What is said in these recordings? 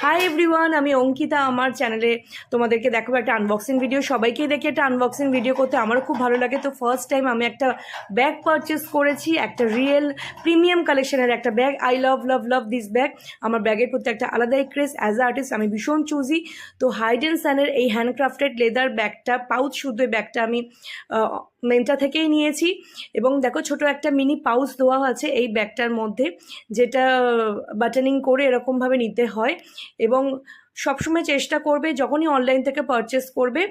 Hi everyone, আমি অঙ্কিতা। আমার চ্যানেলে তোমাদেরকে দেখাবো একটা আনবক্সিং ভিডিও। সবাইকেই দেখে একটা আনবক্সিং ভিডিও করতে আমারও খুব ভালো লাগে। তো ফার্স্ট টাইম আমি একটা ব্যাগ পারচেস করেছি, একটা রিয়েল প্রিমিয়াম কালেকশনের একটা bag. I love love love this bag. আমার ব্যাগের প্রতি একটা আলাদাই ক্রেজ। অ্যাজ আ আর্টিস্ট আমি ভীষণ চুজি। তো হাইড অ্যান্ড সানের এই হ্যান্ডক্রাফটেড লেদার ব্যাগটা, পাউচ শুদ্ধ ব্যাগটা আমি মেন্টা থেকেই নিয়েছি। এবং দেখো, ছোট একটা মিনি পাউচ দেওয়া আছে এই ব্যাগটার মধ্যে, যেটা বাটনিং করে এরকমভাবে নিতে হয়। এবং সবসময় চেষ্টা করবে যখনই অনলাইন থেকে পারচেস করবে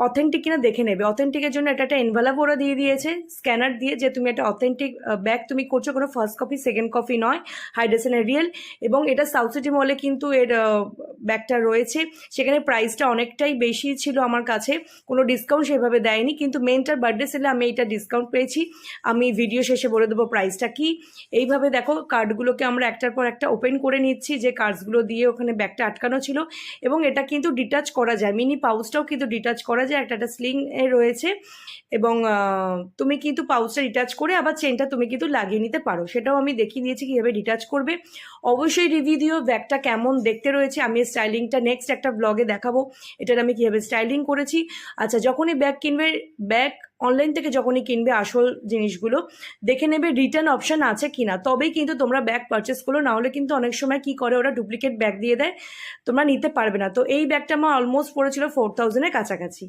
অথেন্টিক কিনা দেখে নেবে। অথেন্টিকের জন্য এটা একটা এনভেলপ ওরা দিয়ে দিয়েছে স্ক্যানার দিয়ে, যে তুমি একটা অথেন্টিক ব্যাগ তুমি করছো, কোনো ফার্স্ট কপি সেকেন্ড কপি নয়, হাইড্রেশনের রিয়েল। এবং এটা সাউথ সিটি মলে কিন্তু এর ব্যাগটা রয়েছে। সেখানে প্রাইসটা অনেকটাই বেশি ছিল আমার কাছে, কোনো ডিসকাউন্ট সেভাবে দেয়নি, কিন্তু মেন্টার বার্থডে সেলে আমি এটা ডিসকাউন্ট পেয়েছি। আমি ভিডিও শেষে বলে দেবো প্রাইসটা কি। এইভাবে দেখো, কার্ডগুলোকে আমরা একটার পর একটা ওপেন করে নিচ্ছি, যে কার্ডসগুলো দিয়ে ওখানে ব্যাগটা আটকানো ছিল। এবং এটা কিন্তু ডিটাচ করা যায়, মিনি পাউচটাও কিন্তু ডিটাচ করা যায়, একটা স্লিং এ রয়েছে। এবং তুমি কিন্তু পাউচটা ডিটাচ করে আবার চেনটা তুমি কিন্তু লাগিয়ে নিতে পারো, সেটাও আমি দেখিয়ে দিয়েছি কীভাবে ডিটাচ করবে। অবশ্যই রিভিউ দিও ব্যাগটা কেমন দেখতে রয়েছে। আমি স্টাইলিংটা নেক্সট একটা ব্লগে দেখাবো, এটার আমি কীভাবে স্টাইলিং করেছি। আচ্ছা, যখনই ব্যাগ কিনবে, ব্যাগ অনলাইন থেকে যখনই কিনবে, আসল জিনিসগুলো দেখে নেবে রিটার্ন অপশান আছে কিনা, তবেই কিন্তু তোমরা ব্যাগ পারচেস করো। না হলে কিন্তু অনেক সময় কি করে, ওরা ডুপ্লিকেট ব্যাগ দিয়ে দেয়, তোমরা নিতে পারবে না। তো এই ব্যাগটা আমার অলমোস্ট পড়েছিল 4000-এর কাছাকাছি।